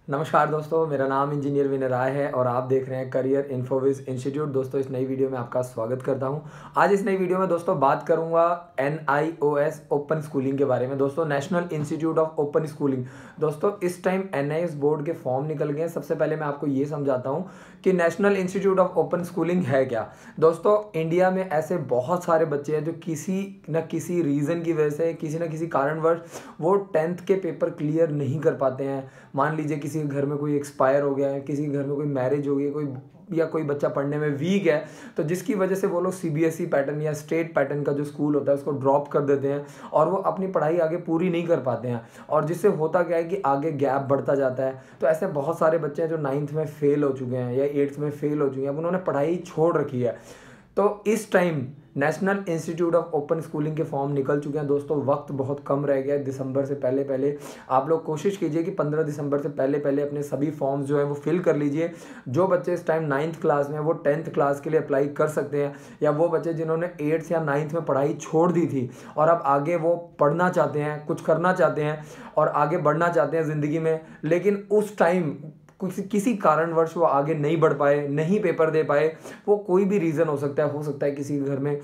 नमस्कार दोस्तों, मेरा नाम इंजीनियर विनय राय है और आप देख रहे हैं करियर इन्फोविज इंस्टीट्यूट। दोस्तों, इस नई वीडियो में आपका स्वागत करता हूं। आज इस नई वीडियो में दोस्तों बात करूंगा NIOS ओपन स्कूलिंग के बारे में। दोस्तों, national institute of open schooling. दोस्तों, इस टाइम NIOS बोर्ड के फॉर्म निकल गए हैं। सबसे पहले मैं आपको ये समझाता हूँ कि national institute of open schooling है क्या। दोस्तों, इंडिया में ऐसे बहुत सारे बच्चे हैं जो किसी न किसी रीज़न की वजह से, किसी न किसी कारणवश वो 10th के पेपर क्लियर नहीं कर पाते हैं। मान लीजिए किसी के घर में कोई एक्सपायर हो गया है, किसी के घर में कोई मैरिज हो गई है, कोई बच्चा पढ़ने में वीक है, तो जिसकी वजह से वो लोग CBSE पैटर्न या स्टेट पैटर्न का जो स्कूल होता है उसको ड्रॉप कर देते हैं और वो अपनी पढ़ाई आगे पूरी नहीं कर पाते हैं, और जिससे होता क्या है कि आगे गैप बढ़ता जाता है। तो ऐसे बहुत सारे बच्चे हैं जो 9th में फेल हो चुके हैं या 8th में फेल हो चुके हैं, अब उन्होंने पढ़ाई छोड़ रखी है। तो इस time national institute of open schooling के फॉर्म निकल चुके हैं। दोस्तों, वक्त बहुत कम रह गया है। दिसंबर से पहले पहले आप लोग कोशिश कीजिए कि 15 दिसंबर से पहले पहले अपने सभी फॉर्म्स जो है वो फिल कर लीजिए। जो बच्चे इस टाइम 9th क्लास में वो 10th क्लास के लिए अप्लाई कर सकते हैं, या वो बच्चे जिन्होंने 8th या 9th में पढ़ाई छोड़ दी थी और अब आगे वो पढ़ना चाहते हैं, कुछ करना चाहते हैं और आगे बढ़ना चाहते हैं ज़िंदगी में, लेकिन उस टाइम किसी कारणवश वो आगे नहीं बढ़ पाए, नहीं पेपर दे पाए। वो कोई भी रीज़न हो सकता है किसी के घर में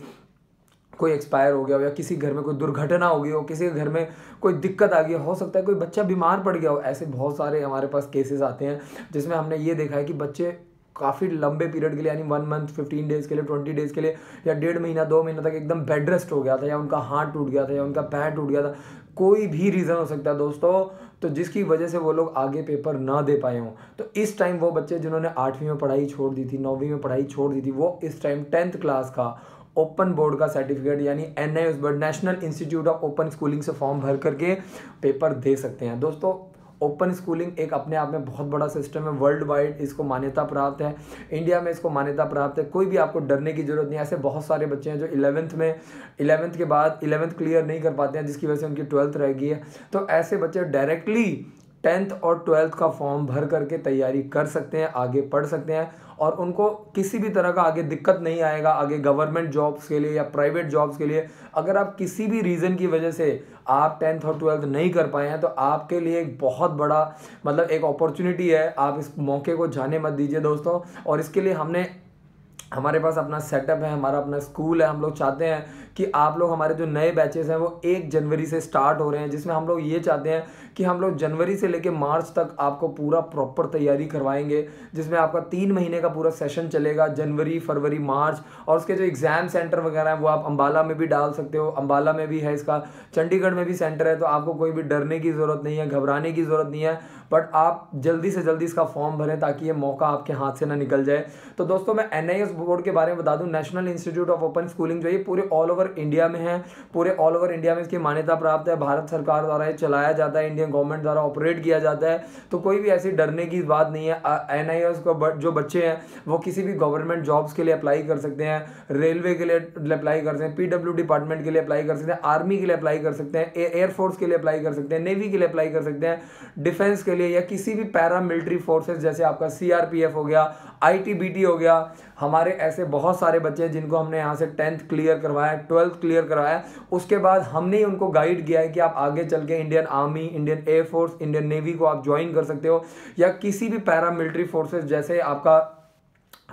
कोई एक्सपायर हो गया हो, या किसी घर में कोई दुर्घटना हो गई हो, किसी के घर में कोई दिक्कत आ गई हो सकता है कोई बच्चा बीमार पड़ गया हो। ऐसे बहुत सारे हमारे पास केसेस आते हैं जिसमें हमने ये देखा है कि बच्चे काफ़ी लंबे पीरियड के लिए, यानी 1 मंथ, 15 डेज़ के लिए, 20 डेज़ के लिए, या 1.5 महीना 2 महीना तक एकदम बेड रेस्ट हो गया था, या उनका हाथ टूट गया था, या उनका पैर टूट गया था। कोई भी रीज़न हो सकता है दोस्तों, तो जिसकी वजह से वो लोग आगे पेपर ना दे पाए हों। तो इस टाइम वो बच्चे जिन्होंने 8वीं में पढ़ाई छोड़ दी थी, 9वीं में पढ़ाई छोड़ दी थी, वो इस टाइम 10th क्लास का ओपन बोर्ड का सर्टिफिकेट यानी NIOS board, national institute of open schooling से फॉर्म भर करके पेपर दे सकते हैं। दोस्तों, ओपन स्कूलिंग एक अपने आप में बहुत बड़ा सिस्टम है। वर्ल्ड वाइड इसको मान्यता प्राप्त है, इंडिया में इसको मान्यता प्राप्त है। कोई भी आपको डरने की जरूरत नहीं है। ऐसे बहुत सारे बच्चे हैं जो 11th के बाद 11th क्लियर नहीं कर पाते हैं, जिसकी वजह से उनकी 12th रह गई है। तो ऐसे बच्चे डायरेक्टली 10th और 12th का फॉर्म भर करके तैयारी कर सकते हैं, आगे पढ़ सकते हैं, और उनको किसी भी तरह का आगे दिक्कत नहीं आएगा। आगे गवर्नमेंट जॉब्स के लिए या प्राइवेट जॉब्स के लिए अगर आप किसी भी रीज़न की वजह से आप 10th और 12th नहीं कर पाए हैं, तो आपके लिए एक बहुत बड़ा एक अपॉर्चुनिटी है। आप इस मौके को जाने मत दीजिए दोस्तों। और इसके लिए हमारे पास अपना सेटअप है, हमारा अपना स्कूल है। हम लोग चाहते हैं कि आप लोग, हमारे जो नए बैचेस हैं वो 1 जनवरी से स्टार्ट हो रहे हैं, जिसमें हम लोग ये चाहते हैं कि हम लोग जनवरी से लेकर मार्च तक आपको पूरा प्रॉपर तैयारी करवाएंगे, जिसमें आपका 3 महीने का पूरा सेशन चलेगा, जनवरी, फरवरी, मार्च। और उसके जो एग्ज़ाम सेंटर वगैरह हैं वो आप अम्बाला में भी डाल सकते हो, अम्बाला में भी है इसका, चंडीगढ़ में भी सेंटर है। तो आपको कोई भी डरने की ज़रूरत नहीं है, घबराने की ज़रूरत नहीं है, बट आप जल्दी से जल्दी इसका फॉर्म भरें ताकि ये मौका आपके हाथ से ना निकल जाए। तो दोस्तों, मैं NIOS बोर्ड के बारे में बता दूं, national institute of open schooling जो है पूरे ऑल ओवर इंडिया में है। पूरे ऑल ओवर इंडिया में इसकी मान्यता प्राप्त है, भारत सरकार द्वारा ये चलाया जाता है, इंडियन गवर्नमेंट द्वारा ऑपरेट किया जाता है। तो कोई भी ऐसी डरने की बात नहीं है। NIOS को जो बच्चे हैं वो किसी भी गवर्नमेंट जॉब्स के लिए अप्लाई कर सकते हैं, रेलवे के लिए अप्लाई कर सकते हैं, PW डिपार्टमेंट के लिए अप्लाई कर सकते हैं, आर्मी के लिए अप्लाई कर सकते हैं, एयरफोर्स के लिए अप्लाई कर सकते हैं, नेवी के लिए अप्लाई कर सकते हैं, डिफेंस के लिए, या किसी भी पैरा मिलिट्री फोर्सेस जैसे आपका CRPF हो गया, ITBT हो गया। हमारे ऐसे बहुत सारे बच्चे हैं जिनको हमने यहाँ से 10th क्लियर करवाया, 12th क्लियर करवाया। उसके बाद हमने ही उनको गाइड किया है कि आप आगे चल के Indian army, Indian air force, Indian navy को आप ज्वाइन कर सकते हो, या किसी भी पैरा मिलिट्री फोर्सेस जैसे आपका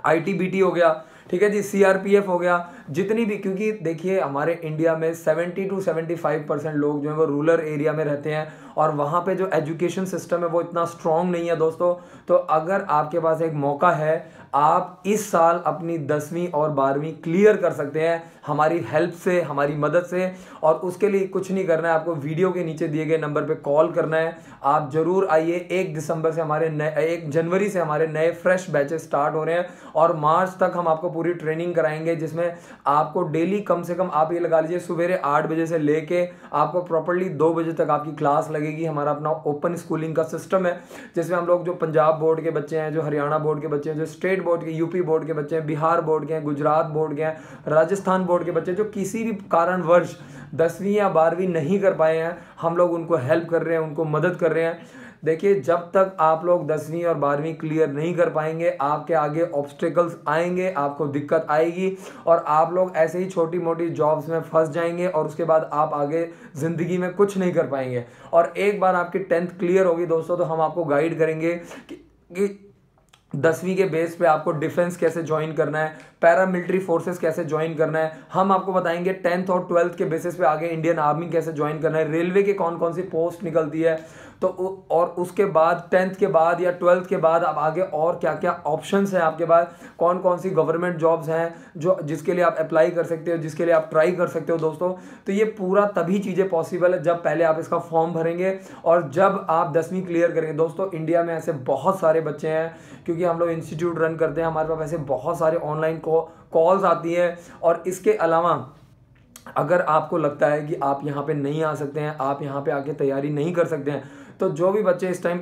ITBT हो गया, ठीक है जी, CRPF हो गया, जितनी भी। क्योंकि देखिए, हमारे इंडिया में 70 to 75% लोग जो है वो रूरल एरिया में रहते हैं, और वहाँ पे जो एजुकेशन सिस्टम है वो इतना स्ट्रॉन्ग नहीं है दोस्तों। तो अगर आपके पास एक मौका है, आप इस साल अपनी 10वीं और 12वीं क्लियर कर सकते हैं हमारी हेल्प से, हमारी मदद से। और उसके लिए कुछ नहीं करना है, आपको वीडियो के नीचे दिए गए नंबर पे कॉल करना है। आप जरूर आइए। 1 दिसंबर से 1 जनवरी से हमारे नए फ्रेश बैचेस स्टार्ट हो रहे हैं, और मार्च तक हम आपको पूरी ट्रेनिंग कराएंगे, जिसमें आपको डेली कम से कम आप ये लगा लीजिए सवेरे 8 बजे से लेके आपको प्रॉपर्ली 2 बजे तक आपकी क्लास लगेगी। हमारा अपना ओपन स्कूलिंग का सिस्टम है, जिसमें हम लोग जो पंजाब बोर्ड के बच्चे हैं, जो हरियाणा बोर्ड के बच्चे हैं, जो स्टेट बोर्ड के, UP बोर्ड के बच्चे हैं, बिहार बोर्ड के हैं, गुजरात बोर्ड के हैं, राजस्थान बोर्ड के बच्चे जो किसी भी कारणवश 10वीं या 12वीं नहीं कर पाए हैं, हम लोग उनको हेल्प कर रहे हैं, उनको मदद कर रहे हैं। देखिए जब तक आप लोग 10वीं और 12वीं क्लियर नहीं कर पाएंगे, आपके आगे ऑब्स्टिकल्स आएंगे, आपको दिक्कत आएगी और आप लोग ऐसे ही छोटी मोटी जॉब्स में फंस जाएंगे और उसके बाद आप आगे ज़िंदगी में कुछ नहीं कर पाएंगे। और एक बार आपकी 10th क्लियर होगी दोस्तों, तो हम आपको गाइड करेंगे कि 10वीं के बेस पे आपको डिफेंस कैसे ज्वाइन करना है, पैरामिलिट्री फोर्सेस कैसे ज्वाइन करना है, हम आपको बताएंगे 10th और 12th के बेसिस पे आगे इंडियन आर्मी कैसे ज्वाइन करना है, रेलवे के कौन कौन सी पोस्ट निकलती है, तो और उसके बाद 10th के बाद या 12th के बाद आप आगे और क्या क्या ऑप्शंस हैं आपके पास, कौन कौन सी गवर्नमेंट जॉब्स हैं जो जिसके लिए आप अप्लाई कर सकते हो, जिसके लिए आप ट्राई कर सकते हो दोस्तों। तो ये पूरा तभी चीज़ें पॉसिबल है जब पहले आप इसका फॉर्म भरेंगे और जब आप 10वीं क्लियर करेंगे। दोस्तों इंडिया में ऐसे बहुत सारे बच्चे हैं, क्योंकि हम लोग इंस्टीट्यूट रन करते हैं, हमारे पास ऐसे बहुत सारे ऑनलाइन कॉल्स आती हैं। और इसके अलावा अगर आपको लगता है कि आप यहाँ पे नहीं आ सकते हैं, आप यहाँ पे आके तैयारी नहीं कर सकते हैं, तो जो भी बच्चे इस टाइम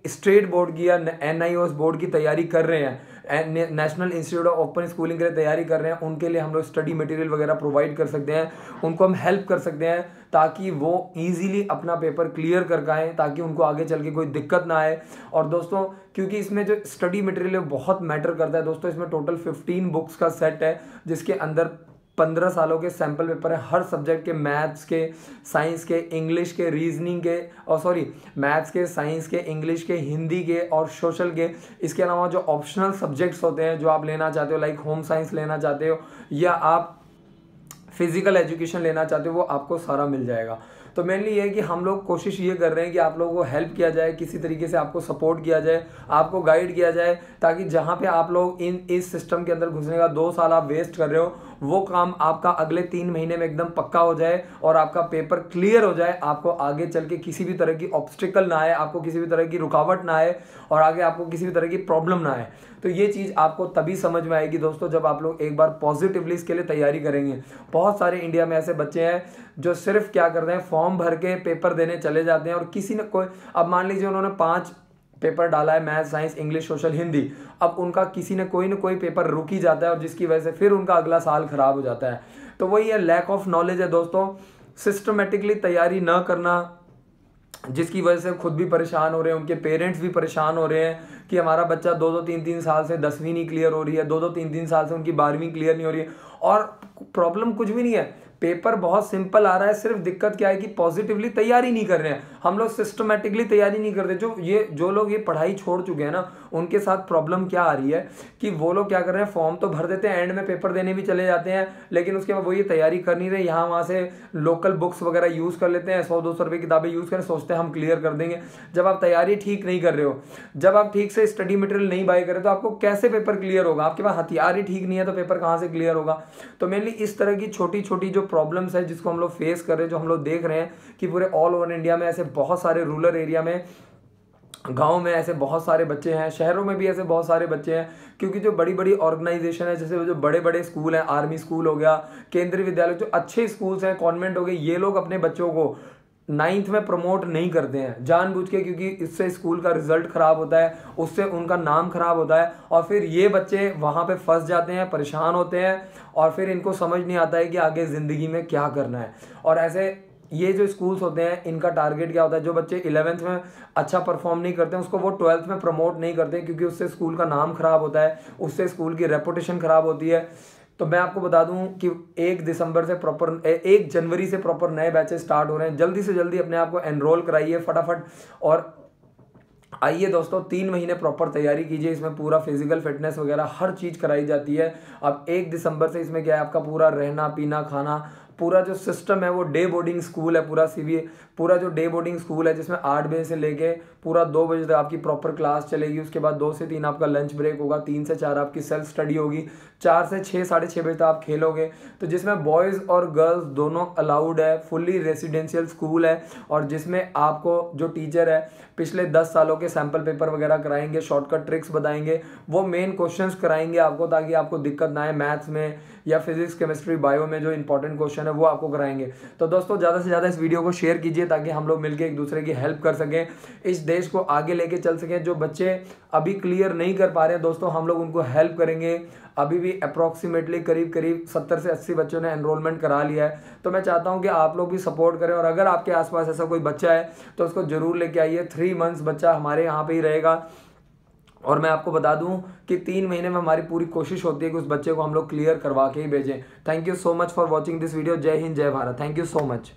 स्टेट बोर्ड की या NIOS बोर्ड की तैयारी कर रहे हैं, national institute of open schooling के लिए तैयारी कर रहे हैं, उनके लिए हम लोग स्टडी मटेरियल वगैरह प्रोवाइड कर सकते हैं, उनको हम हेल्प कर सकते हैं ताकि वो इजीली अपना पेपर क्लियर कर पाएँ, ताकि उनको आगे चल के कोई दिक्कत ना आए। और दोस्तों क्योंकि इसमें जो स्टडी मटेरियल है बहुत मैटर करता है दोस्तों, इसमें टोटल 15 बुक्स का सेट है जिसके अंदर 15 सालों के सैम्पल पेपर है, हर सब्जेक्ट के, मैथ्स के, साइंस के, इंग्लिश के, रीजनिंग के, और मैथ्स के, साइंस के, इंग्लिश के, हिंदी के और सोशल के। इसके अलावा जो ऑप्शनल सब्जेक्ट्स होते हैं जो आप लेना चाहते हो, लाइक होम साइंस लेना चाहते हो या आप फिजिकल एजुकेशन लेना चाहते हो, वो आपको सारा मिल जाएगा। तो मेनली ये है कि हम लोग कोशिश ये कर रहे हैं कि आप लोगों को हेल्प किया जाए, किसी तरीके से आपको सपोर्ट किया जाए, आपको गाइड किया जाए, ताकि जहाँ पे आप लोग इस सिस्टम के अंदर घुसने का 2 साल आप वेस्ट कर रहे हो, वो काम आपका अगले 3 महीने में एकदम पक्का हो जाए और आपका पेपर क्लियर हो जाए, आपको आगे चल के किसी भी तरह की ऑब्स्टिकल ना आए, आपको किसी भी तरह की रुकावट ना आए और आगे आपको किसी भी तरह की प्रॉब्लम ना आए। तो ये चीज़ आपको तभी समझ में आएगी दोस्तों जब आप लोग एक बार पॉजिटिवली इसके लिए तैयारी करेंगे। बहुत सारे इंडिया में ऐसे बच्चे हैं जो सिर्फ क्या करते हैं, फॉर्म भर के पेपर देने चले जाते हैं और किसी ने कोई, अब मान लीजिए उन्होंने 5 पेपर डाला है, math, science, English, social, Hindi, अब उनका किसी न कोई पेपर रुक ही जाता है और जिसकी वजह से फिर उनका अगला साल खराब हो जाता है। तो वही है, लैक ऑफ नॉलेज है दोस्तों, सिस्टमेटिकली तैयारी ना करना, जिसकी वजह से खुद भी परेशान हो रहे हैं, उनके पेरेंट्स भी परेशान हो रहे हैं कि हमारा बच्चा 2-2, 3-3 साल से 10वीं नहीं क्लियर हो रही है, 2-2, 3-3 साल से उनकी 12वीं क्लियर नहीं हो रही है। और प्रॉब्लम कुछ भी नहीं है, पेपर बहुत सिंपल आ रहा है, सिर्फ दिक्कत क्या है कि पॉजिटिवली तैयारी नहीं कर रहे हैं हम लोग, सिस्टमेटिकली तैयारी नहीं करते। जो लोग ये पढ़ाई छोड़ चुके हैं ना, उनके साथ प्रॉब्लम क्या आ रही है कि वो लोग क्या कर रहे हैं, फॉर्म तो भर देते हैं, एंड में पेपर देने भी चले जाते हैं, लेकिन उसके बाद वो ये तैयारी कर नहीं रहे, यहाँ वहाँ से लोकल बुक्स वगैरह यूज़ कर लेते हैं, 100-200 रुपये किताबें यूज़ करें, सोचते हैं हम क्लियर कर देंगे। जब आप तैयारी ठीक नहीं कर रहे हो, जब आप ठीक से स्टडी मटेरियल नहीं बाय करें, तो आपको कैसे पेपर क्लियर होगा? आपके पास हथियार ही ठीक नहीं है तो पेपर कहाँ से क्लियर होगा? तो मेनली इस तरह की छोटी छोटी जो प्रॉब्लम्स है जिसको हम लोग फेस कर रहे हैं, जो हम लोग देख रहे हैं कि पूरे ऑल ओवर इंडिया में ऐसे बहुत सारे रूरल एरिया में, गांव में ऐसे बहुत सारे बच्चे हैं, शहरों में भी ऐसे बहुत सारे बच्चे हैं, क्योंकि जो बड़ी बड़ी ऑर्गेनाइजेशन है, जैसे जो बड़े बड़े स्कूल हैं, आर्मी स्कूल हो गया, केंद्रीय विद्यालय, जो अच्छे स्कूल्स हैं, कॉन्वेंट हो गए, ये लोग अपने बच्चों को 9th में प्रमोट नहीं करते हैं जानबूझ के, क्योंकि इससे स्कूल का रिजल्ट खराब होता है, उससे उनका नाम खराब होता है और फिर ये बच्चे वहाँ पे फंस जाते हैं, परेशान होते हैं और फिर इनको समझ नहीं आता है कि आगे ज़िंदगी में क्या करना है। और ऐसे ये जो स्कूल्स होते हैं, इनका टारगेट क्या होता है, जो बच्चे 11th में अच्छा परफॉर्म नहीं करते हैं उसको वो 12th में प्रमोट नहीं करते, क्योंकि उससे स्कूल का नाम खराब होता है, उससे स्कूल की रेपुटेशन खराब होती है। तो मैं आपको बता दूं कि 1 जनवरी से प्रॉपर नए बैचेस स्टार्ट हो रहे हैं, जल्दी से जल्दी अपने आप को एनरोल कराइए फटाफट और आइए दोस्तों, 3 महीने प्रॉपर तैयारी कीजिए। इसमें पूरा फिजिकल फिटनेस वगैरह हर चीज़ कराई जाती है। अब 1 दिसंबर से इसमें क्या है, आपका पूरा रहना पीना खाना, पूरा जो सिस्टम है वो डे बोर्डिंग स्कूल है, पूरा जो डे बोर्डिंग स्कूल है, जिसमें 8 बजे से लेके पूरा 2 बजे तक आपकी प्रॉपर क्लास चलेगी। उसके बाद 2 से 3 आपका लंच ब्रेक होगा, 3 से 4 आपकी सेल्फ स्टडी होगी, 4 से 6, 6:30 बजे तक आप खेलोगे। तो जिसमें बॉयज़ और गर्ल्स दोनों अलाउड है, फुल्ली रेसिडेंशियल स्कूल है और जिसमें आपको जो टीचर है पिछले 10 सालों के सैम्पल पेपर वगैरह कराएंगे, शॉर्टकट ट्रिक्स बताएंगे, वो मेन क्वेश्चंस कराएंगे आपको, ताकि आपको दिक्कत ना आए मैथ्स में या फिजिक्स, केमिस्ट्री, बायो में जो इंपॉर्टेंट क्वेश्चन है है वो आपको कराएंगे। तो दोस्तों ज़्यादा से ज़्यादा इस वीडियो को शेयर कीजिए ताकि हम लोग मिलकर एक दूसरे की हेल्प कर सकें, इस देश को आगे लेके चल सकें। जो बच्चे अभी क्लियर नहीं कर पा रहे हैं दोस्तों, हम लोग उनको हेल्प करेंगे। अभी भी अप्रॉक्सीमेटली करीब करीब 70 से 80 बच्चों ने एनरोलमेंट करा लिया है। तो मैं चाहता हूं कि आप लोग भी सपोर्ट करें, और अगर आपके आसपास ऐसा कोई बच्चा है तो उसको जरूर लेके आइए। 3 मंथ्स बच्चा हमारे यहाँ पे ही रहेगा, और मैं आपको बता दूं कि 3 महीने में हमारी पूरी कोशिश होती है कि उस बच्चे को हम लोग क्लियर करवा के ही भेजें। Thank you so much for watching this video. जय हिंद, जय Bharat. Thank you so much.